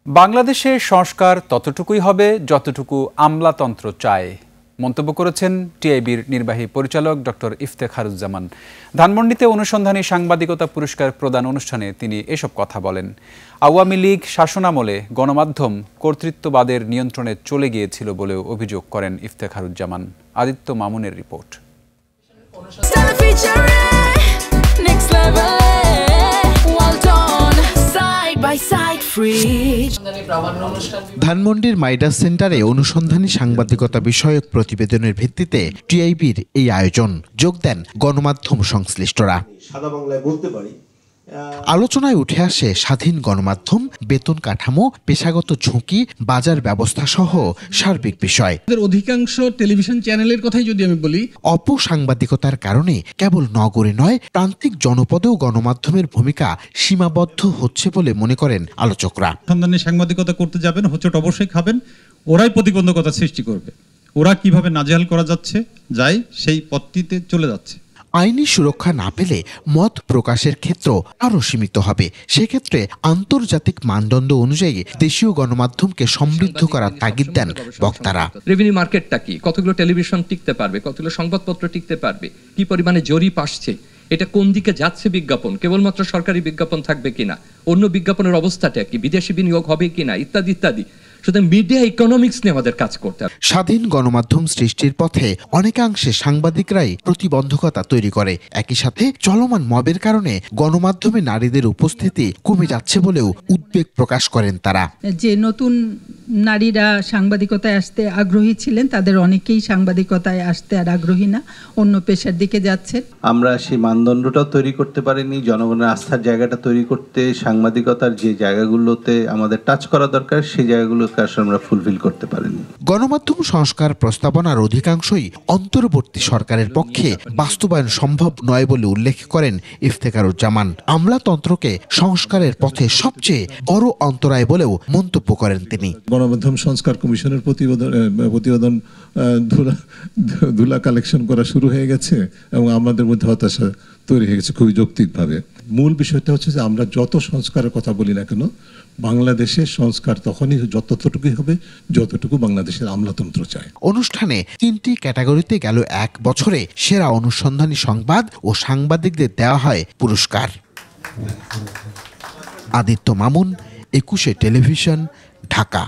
বাংলাদেশে সংস্কার ততটুকুই হবে যতটুকু আমলাতন্ত্র চায়, মন্তব্য করেছেন টিআইবির নির্বাহী পরিচালক ডক্টর ইফতেখারুজ্জামান। ধানমন্ডিতে অনুসন্ধানী সাংবাদিকতা পুরস্কার প্রদান অনুষ্ঠানে তিনি এসব কথা বলেন। আওয়ামী লীগ শাসনামলে গণমাধ্যম কর্তৃত্ববাদের নিয়ন্ত্রণে চলে গিয়েছিল বলেও অভিযোগ করেন ইফতেখারুজ্জামান। আদিত্য মামুনের রিপোর্ট। ধানমন্ডির মাইডাস সেন্টারে অনুসন্ধানী সাংবাদিকতা বিষয়ক প্রতিবেদনের ভিত্তিতে টিআইবির এই আয়োজন। যোগ দেন গণমাধ্যম সংশ্লিষ্টরা। আলোচনায় উঠে আসে স্বাধীন গণমাধ্যম, বেতন কাঠামো, পেশাগত ঝুঁকি, বাজার ব্যবস্থা সহ সার্বিক বিষয়। অধিকাংশ টেলিভিশন চ্যানেলের কথাই যদি আমি বলি, অপসাংবাদিকতার কারণে কেবল নগরে নয়, প্রান্তিক জনপদেও গণমাধ্যমের ভূমিকা সীমাবদ্ধ হচ্ছে বলে মনে করেন আলোচকরা। অনুসন্ধানী সাংবাদিকতা করতে যাবেন, হোঁচট অবশ্যই খাবেন, ওরাই প্রতিবন্ধকতা সৃষ্টি করবে। ওরা কিভাবে নাজেহাল করা যাচ্ছে যায় সেই পথটিতে চলে যাচ্ছে। আইনি সুরক্ষা না পেলে মত প্রকাশের ক্ষেত্র আরও সীমিত হবে। সেক্ষেত্রে আন্তর্জাতিক মানদণ্ড অনুযায়ী দেশীয় গণমাধ্যমকে সমৃদ্ধ করার তাগিদ দেন বক্তারা। রেভিনিউ মার্কেটটা কি, কতগুলো টেলিভিশন টিকতে পারবে, কতগুলো সংবাদপত্র টিকতে পারবে, কি পরিমাণে জরিপ আসছে, এটা কোন দিকে যাচ্ছে, বিজ্ঞাপন কেবলমাত্র সরকারি বিজ্ঞাপন থাকবে কিনা, অন্য বিজ্ঞাপনের অবস্থাটা কি, বিদেশি বিনিয়োগ হবে কিনা, ইত্যাদি ইত্যাদি। সুতরাং মিডিয়া ইকোনমিক্স নিয়ে আমাদের কাজ করতে হবে। স্বাধীন গণমাধ্যম সৃষ্টির পথে অনেকাংশে সাংবাদিকরাই প্রতিবন্ধকতা তৈরি করে। একই সাথে চলমান মবের কারণে গণমাধ্যমে নারীদের উপস্থিতি কমে যাচ্ছে বলেও উদ্বেগ প্রকাশ করেন তারা। যে নতুন নারীরা সাংবাদিকতায় আসতে আগ্রহী ছিলেন, তাদের অনেকেই সাংবাদিকতায় আসতে আর আগ্রহী না, অন্য পেশার দিকে যাচ্ছেন। আমরা সেই মানদণ্ডটাও তৈরি করতে পারিনি, জনগণের আস্থার জায়গাটা তৈরি করতে সাংবাদিকতার যে জায়গাগুলোতে আমাদের টাচ করা দরকার সেই জায়গাগুলো আমরা ফুলফিল করতে পারিনি। গণমাধ্যম সংস্কার প্রস্তাবনার অধিকাংশই অন্তর্বর্তী সরকারের পক্ষে বাস্তবায়ন সম্ভব নয় বলে উল্লেখ করেন ইফতেখারুজ্জামান। আমলাতন্ত্রকে সংস্কারের পথে সবচেয়ে বড় অন্তরায় বলেও মন্তব্য করেন তিনি। গণমাধ্যম সংস্কার কমিশনের প্রতিবেদন ধুলা কালেকশন করা শুরু হয়ে গেছে এবং আমাদের মধ্যে হতাশা তৈরি হয়ে গেছে খুবই যৌক্তিকভাবে। মূল বিষয়টা হচ্ছে যে আমরা যত সংস্কারের কথা বলি না কেন, বাংলাদেশের সংস্কার তখনই যতটুকুই হবে যতটুকু বাংলাদেশের আমলাতন্ত্র চায়। অনুষ্ঠানে 3টি ক্যাটাগরিতে গেল 1 বছরে সেরা অনুসন্ধানী সংবাদ ও সাংবাদিকদের দেওয়া হয় পুরস্কার। আদিত্য মামুন, 21 টেলিভিশন, ঢাকা।